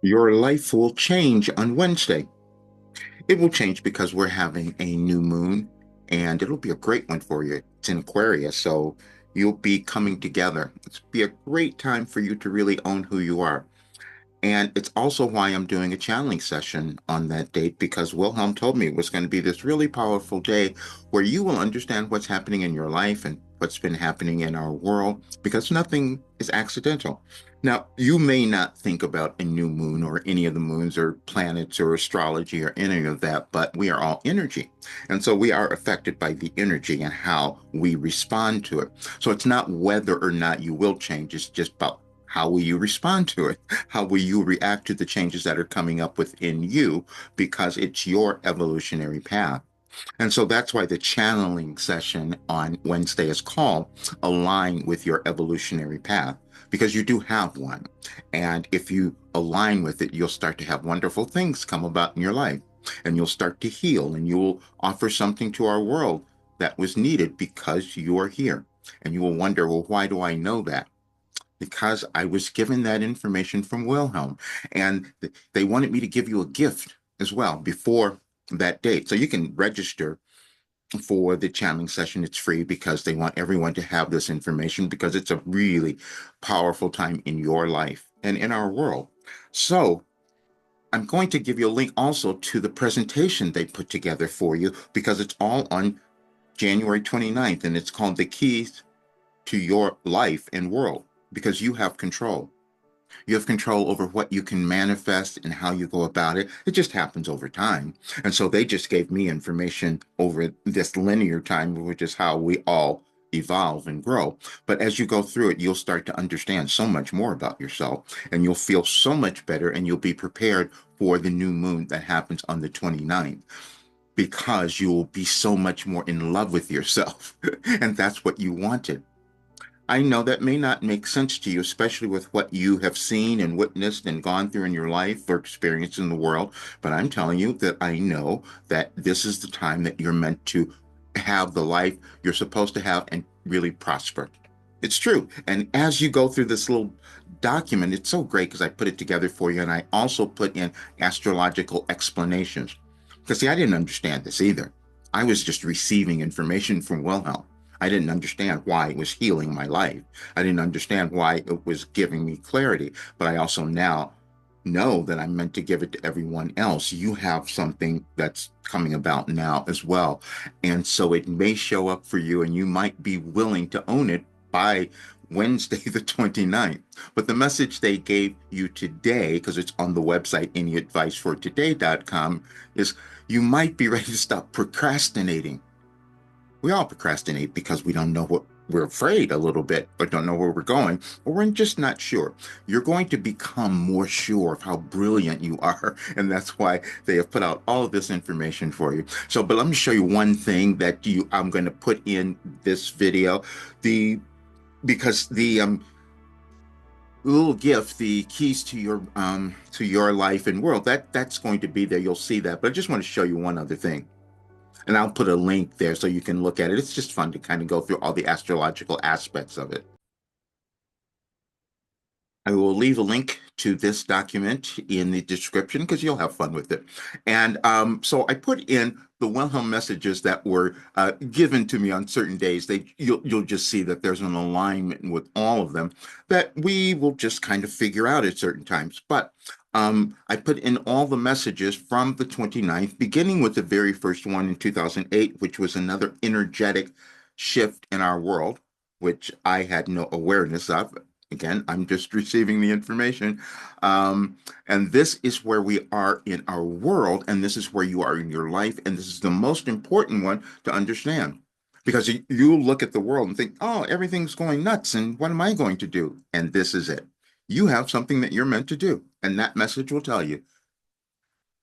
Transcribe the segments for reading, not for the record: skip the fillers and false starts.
Your life will change on Wednesday. It will change because we're having a new moon and it'll be a great one for you. It's in Aquarius, so you'll be coming together. It's be a great time for you to really own who you are. And it's also why I'm doing a channeling session on that date because Wilhelm told me it was going to be this really powerful day where you will understand what's happening in your life and what's been happening in our world because nothing is accidental. Now, you may not think about a new moon or any of the moons or planets or astrology or any of that, but we are all energy. And so we are affected by the energy and how we respond to it. So it's not whether or not you will change, it's just about how will you respond to it? How will you react to the changes that are coming up within you because it's your evolutionary path? And so that's why the channeling session on Wednesday is called Align with Your Evolutionary Path, because you do have one. And if you align with it, you'll start to have wonderful things come about in your life. And you'll start to heal and you will offer something to our world that was needed because you are here. And you will wonder, well, why do I know that? Because I was given that information from Wilhelm. And they wanted me to give you a gift as well before that date. So you can register for the channeling session. It's free because they want everyone to have this information because it's a really powerful time in your life and in our world. So I'm going to give you a link also to the presentation they put together for you because it's all on January 29th and it's called The Keys to Your Life and World because you have control. You have control over what you can manifest and how you go about it. It just happens over time. And so they just gave me information over this linear time, which is how we all evolve and grow. But as you go through it, you'll start to understand so much more about yourself and you'll feel so much better and you'll be prepared for the new moon that happens on the 29th because you'll be so much more in love with yourself. And that's what you wanted. I know that may not make sense to you, especially with what you have seen and witnessed and gone through in your life or experienced in the world. But I'm telling you that I know that this is the time that you're meant to have the life you're supposed to have and really prosper. It's true. And as you go through this little document, it's so great because I put it together for you. And I also put in astrological explanations. Because, see, I didn't understand this either. I was just receiving information from Wilhelm. I didn't understand why it was healing my life. I didn't understand why it was giving me clarity. But I also now know that I'm meant to give it to everyone else. You have something that's coming about now as well. And so it may show up for you, and you might be willing to own it by Wednesday, the 29th. But the message they gave you today, because it's on the website, anyadvicefortoday.com, is you might be ready to stop procrastinating. We all procrastinate because we don't know what we're afraid a little bit, or don't know where we're going, or we're just not sure. You're going to become more sure of how brilliant you are. And that's why they have put out all of this information for you. So, but let me show you one thing that I'm going to put in this video. The because the little gift, the keys to your life and world, that's going to be there. You'll see that. But I just want to show you one other thing. And I'll put a link there so you can look at it. It's just fun to kind of go through all the astrological aspects of it. I will leave a link to this document in the description because you'll have fun with it. And so I put in the Wilhelm messages that were given to me on certain days. You'll just see that there's an alignment with all of them that we will just kind of figure out at certain times. But I put in all the messages from the 29th, beginning with the very first one in 2008, which was another energetic shift in our world, which I had no awareness of. Again, I'm just receiving the information. And this is where we are in our world, and this is where you are in your life. And this is the most important one to understand. Because you look at the world and think, oh, everything's going nuts, and what am I going to do? And this is it. You have something that you're meant to do, and that message will tell you.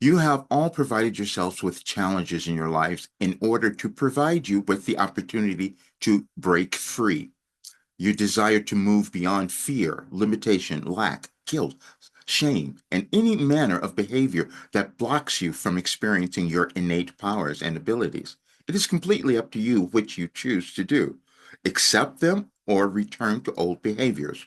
You have all provided yourselves with challenges in your lives in order to provide you with the opportunity to break free. You desire to move beyond fear, limitation, lack, guilt, shame, and any manner of behavior that blocks you from experiencing your innate powers and abilities. It is completely up to you which you choose to do. Accept them or return to old behaviors.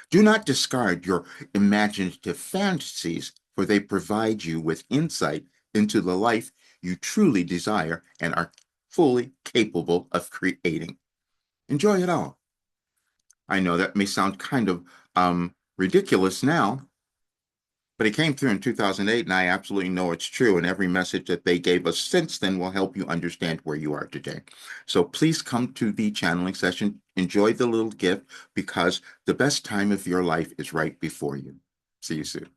Do not discard your imaginative fantasies for they provide you with insight into the life you truly desire and are fully capable of creating. Enjoy it all. I know that may sound kind of ridiculous now, but it came through in 2008, and I absolutely know it's true. And every message that they gave us since then will help you understand where you are today. So please come to the channeling session. Enjoy the little gift because the best time of your life is right before you. See you soon.